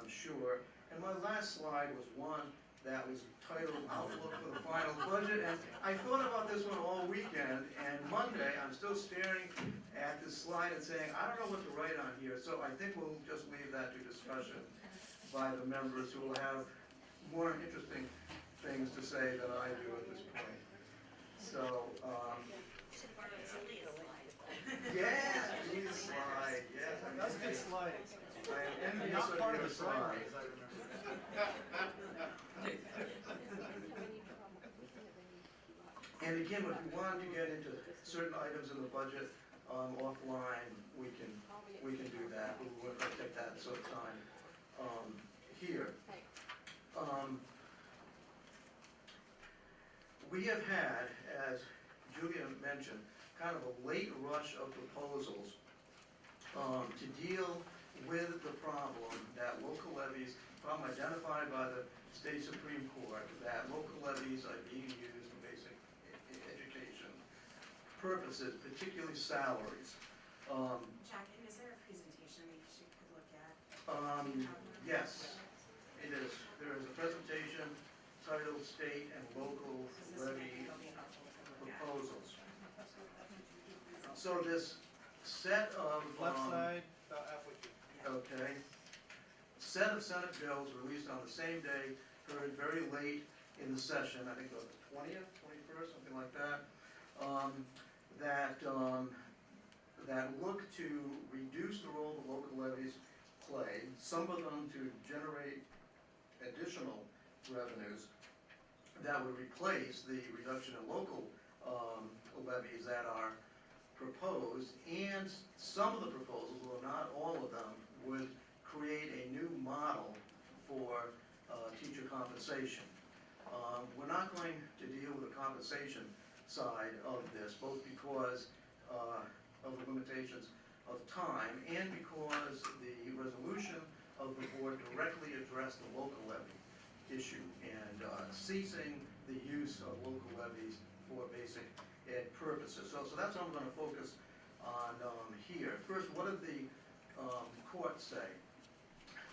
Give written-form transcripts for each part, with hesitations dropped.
I'm sure. And my last slide was one that was titled Outlook for the Final Budget, and I thought about this one all weekend, and Monday, I'm still staring at this slide and saying, I don't know what to write on here, so I think we'll just leave that to discussion by the members who will have more interesting things to say than I do at this point. So, yeah, these slide, yes. That's a good slide. I am envious Not of part of your the slide, slides. as I remember. And again, if we want to get into certain items in the budget offline, we can do that. We won't take that sort of time here. We have had, as Julia mentioned, kind of a late rush of proposals to deal with the problem that local levies, problem identified by the state Supreme Court, that local levies are being used for basic education purposes, particularly salaries. Jack, is there a presentation we could look at? Yes, it is. There is a presentation titled State and Local Levy Proposals. So this set of Left side, application. okay, set of Senate bills released on the same day, heard very late in the session, I think it was the 20th, 21st, something like that, that look to reduce the role that local levies play, some of them to generate additional revenues that would replace the reduction in local levies that are proposed, and some of the proposals, or not all of them, would create a new model for teacher compensation. We're not going to deal with the compensation side of this, both because of the limitations of time and because the resolution of the board directly addressed the local levy issue and ceasing the use of local levies for basic ed purposes. So that's what I'm going to focus on here. First, what did the court say?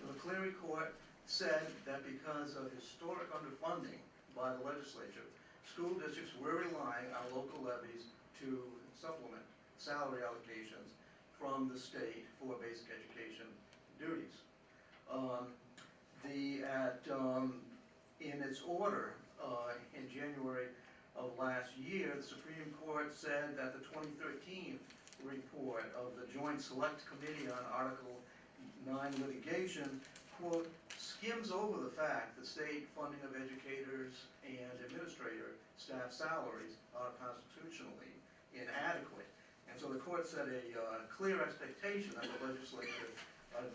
So the Clery Court said that because of historic underfunding by the legislature, school districts were relying on local levies to supplement salary allocations from the state for basic education duties. In its order in January of last year, the Supreme Court said that the 2013 report of the Joint Select Committee on Article 9 litigation, quote, skims over the fact that state funding of educators and administrator staff salaries are constitutionally inadequate. And so the court set a clear expectation that the legislature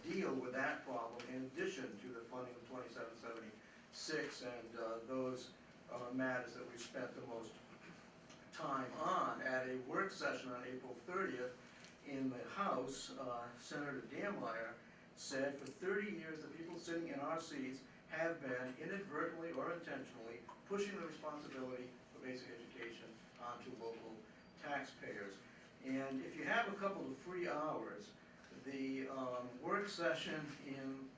deal with that problem in addition to the funding of 2776 and those matters that we spent the most time on. At a work session on April 30th in the House, Senator Dammeier said, for 30 years the people sitting in our seats have been inadvertently or intentionally pushing the responsibility for basic education onto local taxpayers. And if you have a couple of free hours, the work session in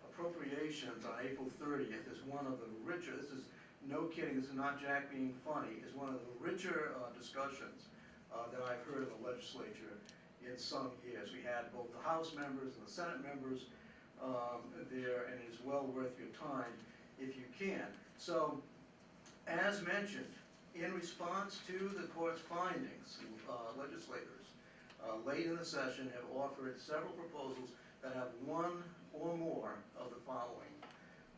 appropriations on April 30th is one of the richer, this is no kidding, this is not Jack being funny, is one of the richer discussions that I've heard of the legislature in some years. We had both the House members and the Senate members there, and it is well worth your time if you can. So, as mentioned, in response to the court's findings, legislators late in the session have offered several proposals that have one or more of the following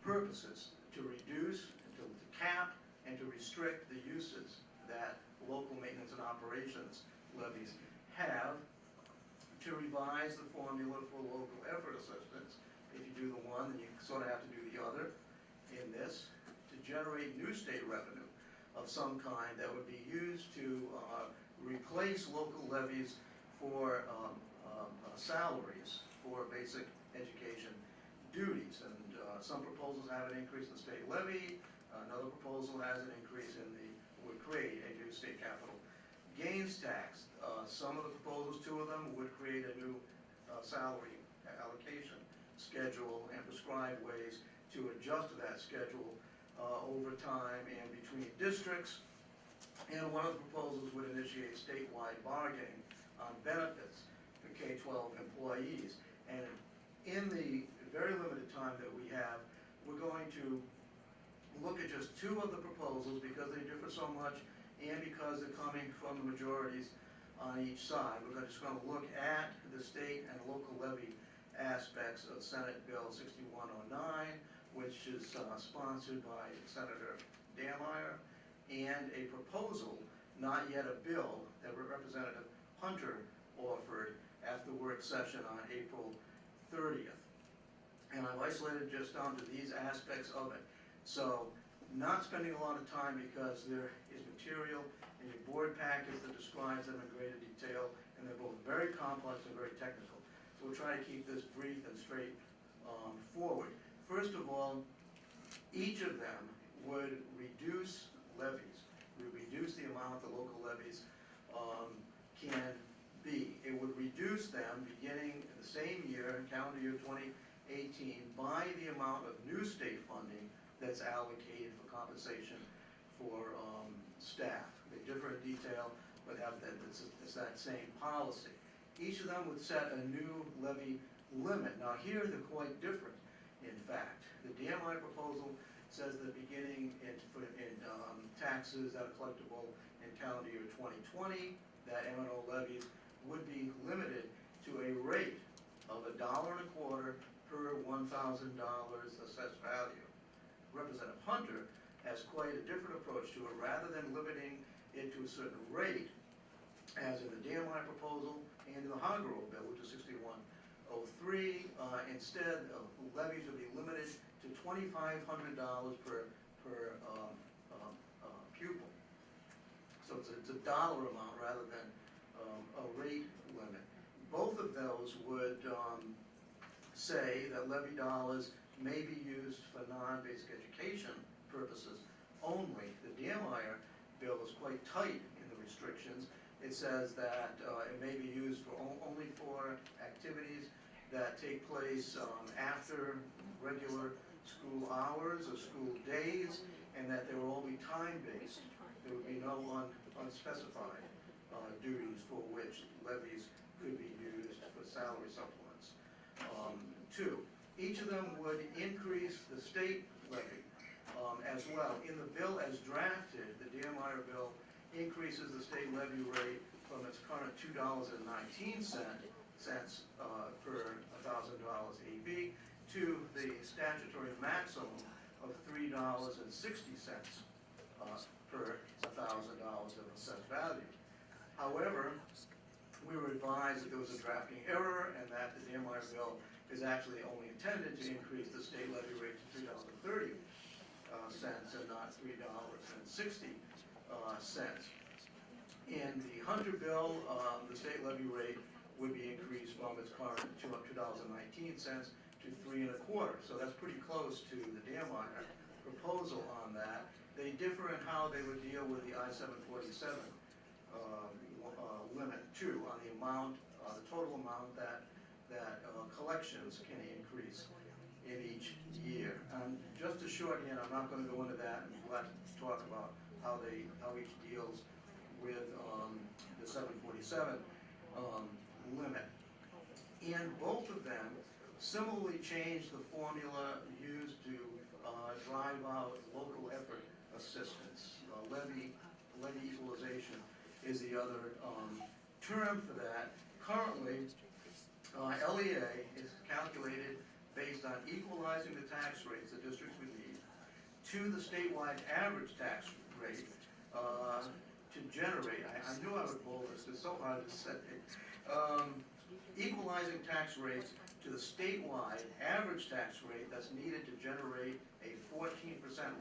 purposes: to reduce, to cap, and to restrict the uses that local maintenance and operations levies have, to revise the formula for local effort assistance. If you do the one, then you sort of have to do the other in this, to generate new state revenue of some kind that would be used to replace local levies for salaries for basic education duties. And some proposals have an increase in the state levy, another proposal has an increase in would create a new state capital gains tax. Some of the proposals, two of them, would create a new salary allocation schedule and prescribe ways to adjust to that schedule over time and between districts. And one of the proposals would initiate statewide bargaining on benefits for K-12 employees. And in the very limited time that we have, we're going to look at just two of the proposals because they differ so much and because they're coming from the majorities on each side. We're just going to look at the state and local levy aspects of Senate Bill 6109, which is sponsored by Senator Dammeier, and a proposal, not yet a bill, that Representative Hunter offered at the work session on April 30th. And I've isolated just down to these aspects of it. So, not spending a lot of time because there is material in your board package that describes them in greater detail, and they're both very complex and very technical. So we'll try to keep this brief and straight forward. First of all, each of them would reduce levies, would reduce the amount the local levies can be. It would reduce them beginning in the same year, calendar year 2018, by the amount of new state funding that's allocated for compensation for staff. They differ in detail, but have that, it's that same policy. Each of them would set a new levy limit. Now here they're quite different, in fact. The DMI proposal says that beginning in taxes that are collectible in calendar year 2020, that M&O levies would be limited to a rate of $1.25 per $1,000 assessed value. Representative Hunter has quite a different approach to it. Rather than limiting it to a certain rate, as in the DMI proposal and in the Hargrove bill, which is 6103, instead, levies would be limited to $2,500 per pupil. So it's a dollar amount rather than a rate limit. Both of those would say that levy dollars may be used for non-basic education purposes only. The Dammeier bill is quite tight in the restrictions. It says that it may be used for only for activities that take place after regular school hours or school days, and that they will all be time-based. There would be no unspecified duties for which levies could be used for salary supplements. Two, each of them would increase the state levy as well. In the bill as drafted, the Dammeier bill increases the state levy rate from its current $2.19 per $1,000 AB to the statutory maximum of $3.60 per $1,000 of assessed value. However, we were advised that there was a drafting error and that the Dammeier bill is actually only intended to increase the state levy rate to $3.30 and not $3.60. In the Hunter bill, the state levy rate would be increased from its current $2.19 to $3.25. So that's pretty close to the Dammeier proposal on that. They differ in how they would deal with the I-747 limit too, on the amount, the total amount that collections can increase in each year. Just to shorthand, I'm not going to go into that, and we'll have to talk about how each deals with the 747 limit. And both of them similarly change the formula used to drive out local effort assistance. Levy equalization is the other term for that. Currently, LEA is calculated based on equalizing the tax rates the districts receive to the statewide average tax rate to generate, I knew I would bold this, it's so hard to say, equalizing tax rates to the statewide average tax rate that's needed to generate a 14%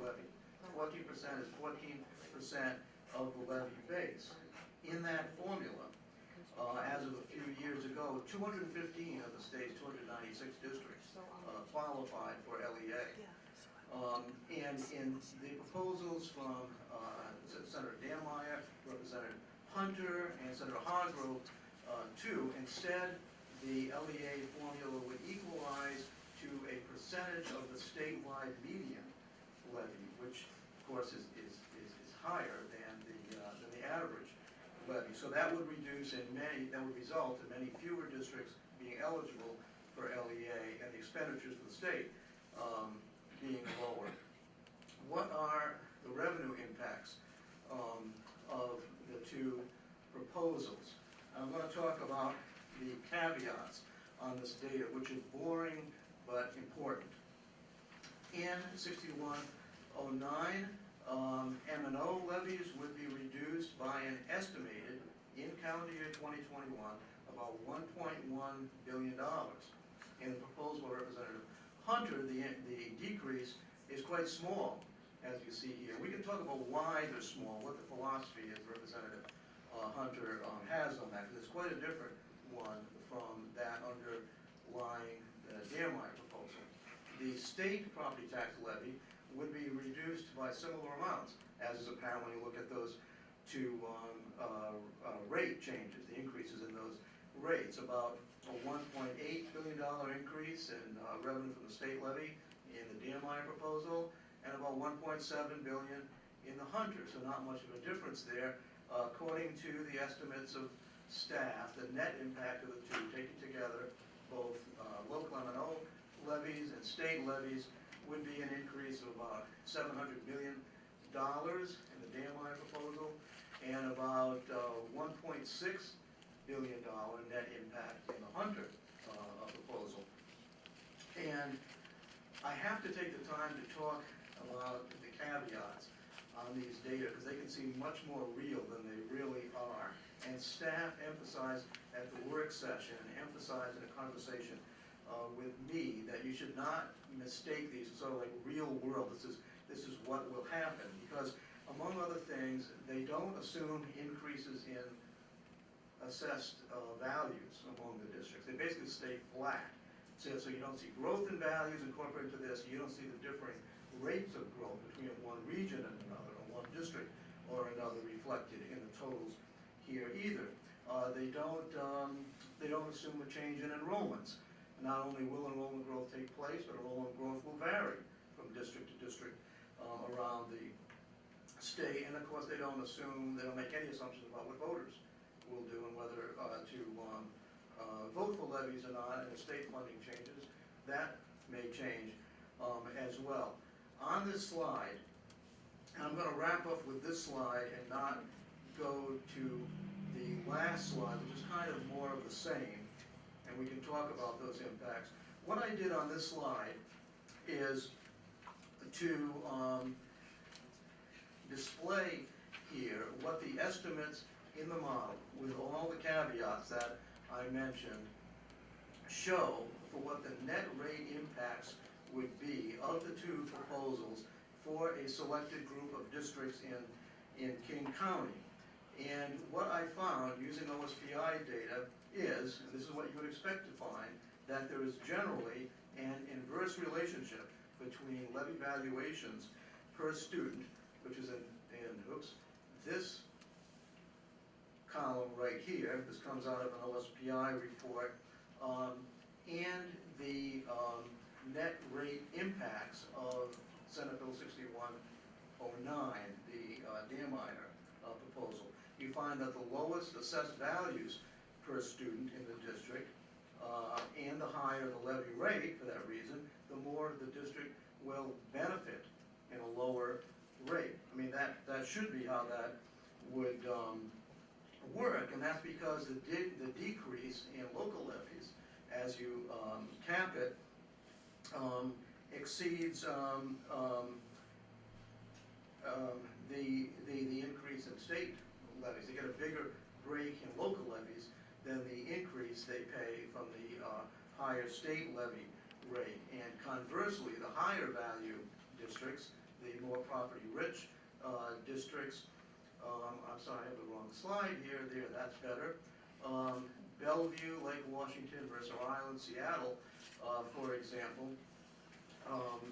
levy. 14% is 14% of the levy base. In that formula, as of a few years ago, 215 of the state's 296 districts qualified for LEA. And in the proposals from Senator Dammeier, Representative Hunter, and Senator Hargrove, instead the LEA formula would equalize to course, is higher than the average levy. So that would result in many fewer districts being eligible for LEA and the expenditures of the state being lower. What are the revenue impacts of the two proposals? I'm going to talk about the caveats on this data, which is boring but important. In 6109, M&O levies would be reduced by an estimated, in calendar year 2021, about $1.1 billion. In the proposal by Representative Hunter, the decrease is quite small, as you see here. We can talk about why they're small, what the philosophy is Representative Hunter has on that, because it's quite a different one from that underlying Dearmeyer proposal. The state property tax levy would be reduced by similar amounts, as is apparent when you look at those two rate changes, the increases in those rates. About a $1.8 billion increase in revenue from the state levy in the Dearmeyer proposal, and about $1.7 billion in the Hunter, so not much of a difference there. According to the estimates of staff, the net impact of the two, taken together, both local M&O levies and state levies, would be an increase of about $700 million in the Dearmeyer proposal, and about $1.6 billion net impact in the Hunter proposal. And I have to take the time to talk about the caveats on these data, because they can seem much more real than they really are. And staff emphasized at the work session, and emphasized in a conversation with me, that you should not mistake these as sort of like real world. This is what will happen, because among other things, they don't assume increases in assessed values among the districts. They basically stay flat. So you don't see growth in values incorporated into this. You don't see the differing rates of growth between one region and another, or one district or another, reflected in the totals here either. They don't assume a change in enrollments. Not only will enrollment growth take place, but enrollment growth will vary from district to district around the state. And of course, they don't make any assumptions about what voters will do and whether to vote for levies or not. And if state funding changes, that may change as well. On this slide, and I'm going to wrap up with this slide and not go to the last slide, which is kind of more of the same, and we can talk about those impacts. What I did on this slide is to display here what the estimates in the model, with all the caveats that I mentioned, show for what the net rate impacts would be of the two proposals for a selected group of districts in King County. And what I found using OSPI data is, and this is what you would expect to find, that there is generally an inverse relationship between levy valuations per student, which is in this column right here. This comes out of an OSPI report, and the net rate impacts of Senate Bill 6109, the Dearmeyer proposal. You find that the lowest assessed values per student in the district, and the higher the levy rate for that reason, the more the district will benefit in a lower rate. I mean, that should be how that would work, and that's because the decrease in local levies, as you cap it, exceeds the increase in state levies. They get a bigger break in local levies than the increase they pay from the higher state levy rate. And conversely, the higher value districts, the more property-rich districts, I'm sorry, I have the wrong slide here. There, that's better. Bellevue, Lake Washington, Mercer Island, Seattle, for example,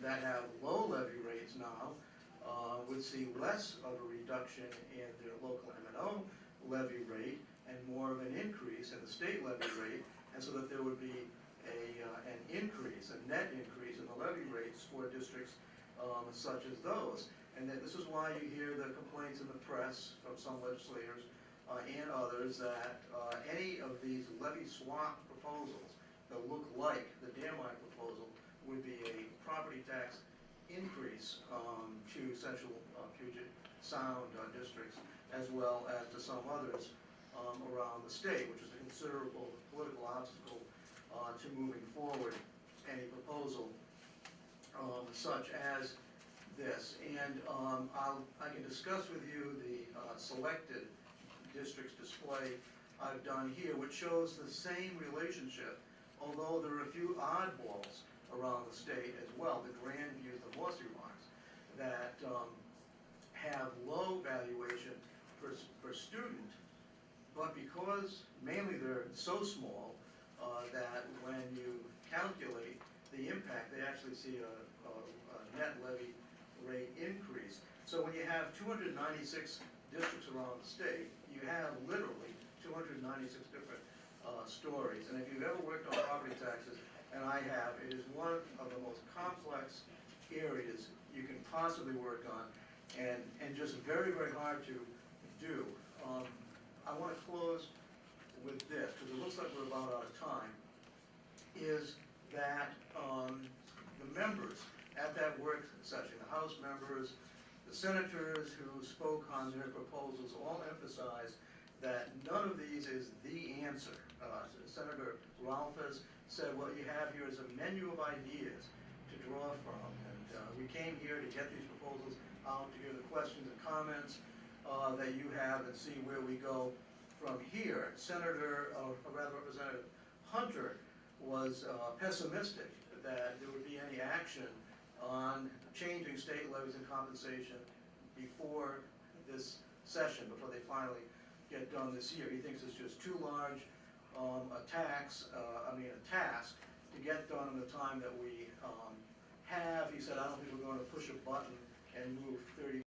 that have low levy rates now, would see less of a reduction in their local M&O levy rate and more of an increase in the state levy rate, and so that there would be an increase, a net increase in the levy rates for districts such as those. And that this is why you hear the complaints in the press from some legislators and others that any of these levy swap proposals that look like the Dearmine proposal would be a property tax increase to Central Puget Sound districts, as well as to some others around the state, which is a considerable political obstacle to moving forward any proposal such as this. And I can discuss with you the selected districts display I've done here, which shows the same relationship, although there are a few oddballs around the state as well, the Grandviews, the Horsey Rocks, that have low valuation per student, but because mainly they're so small that when you calculate the impact, they actually see a net levy rate increase. So when you have 296 districts around the state, you have literally 296 different stories. And if you've ever worked on property taxes, and I have, it is one of the most complex areas you can possibly work on, and just very, very hard to do. I want to close with this, because it looks like we're about out of time, is that the members at that work session, the House members, the senators who spoke on their proposals, all emphasized that none of these is the answer. Senator Ralphus said what you have here is a menu of ideas to draw from, and we came here to get these proposals out, to hear the questions and comments that you have and see where we go from here. Representative Hunter was pessimistic that there would be any action on changing state levies and compensation before this session, before they finally get done this year. He thinks it's just too large a task to get done in the time that we have. He said, I don't think we're going to push a button and move $30